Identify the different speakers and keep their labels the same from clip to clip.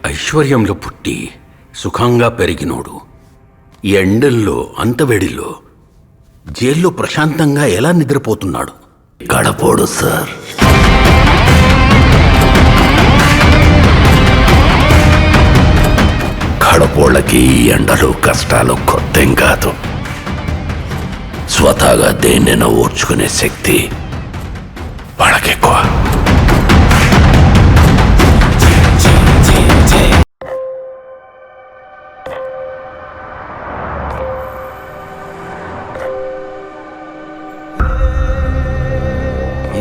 Speaker 1: ఐశ్వర్యంలో పుట్టి సుఖంగా పెరిగినోడు ఎండల్లో అంతవేడిలో జైల్లో ప్రశాంతంగా ఎలా నిద్రపోతున్నాడు? గడపోడు సార్. గడపోళ్ళకి ఈ ఎండలు కష్టాలు కొత్తేం కాదు. స్వతహాగా దేన్నైనా ఓర్చుకునే శక్తి వాళ్ళకెక్కువ.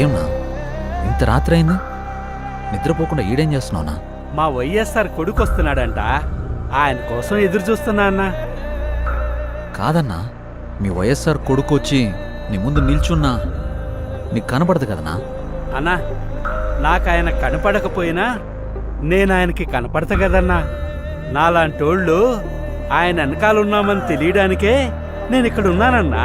Speaker 2: ఏమన్నా ఇంత రాత్రి అయింది, నిద్రపోకుండా ఈడేం చేస్తున్నావునా?
Speaker 3: మా వైఎస్ఆర్ కొడుకు వస్తున్నాడంట, ఆయన కోసం ఎదురు చూస్తున్నా అన్నా.
Speaker 2: కాదన్నా, మీ వైఎస్ఆర్ కొడుకు వచ్చి నీ ముందు నిల్చున్నా నీకు కనపడదు కదనా?
Speaker 3: అన్నా, నాకు ఆయన కనపడకపోయినా నేను ఆయనకి కనపడతా కదన్నా. నాలాంటోళ్ళు ఆయన వెనకాలన్నామని తెలియడానికే నేను ఇక్కడ ఉన్నానన్నా.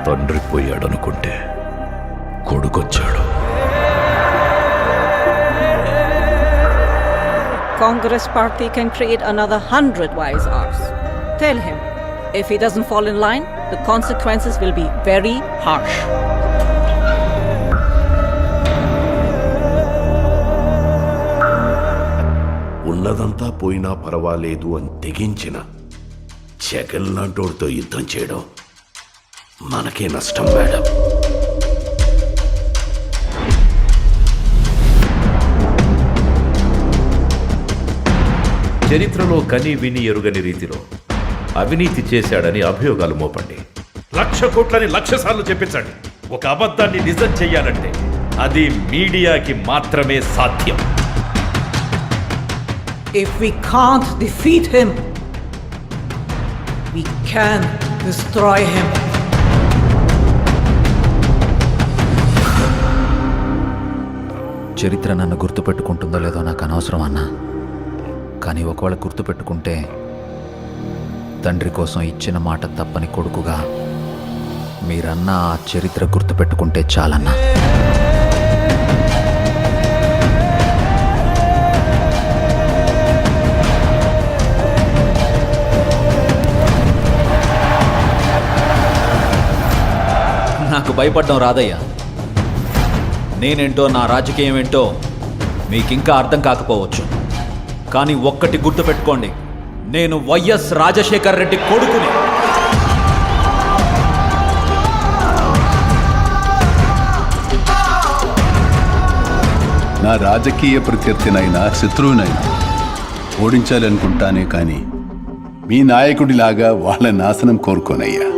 Speaker 1: తండ్రి పోయాడనుకుంటే కొడుకొచ్చాడు.
Speaker 4: Congress party can create another 100 wise hours. Tell him, if he doesn't fall in line, the consequences will be very harsh.
Speaker 1: ఉన్నదంతా పోయినా పర్వాలేదు అని తెగించిన జగన్ లాంటోడితో యుద్ధం చేయడం మనకే నష్టం మేడం.
Speaker 5: చరిత్రలో కని విని ఎరుగని రీతిలో అవినీతి చేశాడని అభియోగాలు మోపండి. 1,00,000 కోట్లని 1,00,000 సార్లు చెప్పించండి. ఒక అబద్ధాన్ని నిజం చెయ్యాలంటే అది మీడియాకి మాత్రమే సాధ్యం.
Speaker 4: If we can't defeat him, we can destroy him.
Speaker 2: చరిత్ర నన్ను గుర్తుపెట్టుకుంటుందో లేదో నాకు అనవసరం అన్నా, కానీ ఒకవేళ గుర్తుపెట్టుకుంటే తండ్రి కోసం ఇచ్చిన మాట తప్పని కొడుకుగా మీరన్నా ఆ చరిత్ర గుర్తుపెట్టుకుంటే చాలన్నా. నాకు భయపడడం రాదయ్యా. నేనేంటో, నా రాజకీయం ఏంటో మీకింకా అర్థం కాకపోవచ్చు, కానీ ఒక్కటి గుర్తుపెట్టుకోండి, నేను వైఎస్ రాజశేఖర్ రెడ్డి కొడుకుని.
Speaker 6: నా రాజకీయ ప్రత్యర్థినైనా శత్రువునైనా ఓడించాలనుకుంటానే కానీ మీ నాయకుడిలాగా వాళ్ళ నాశనం కోరుకోనయ్యా.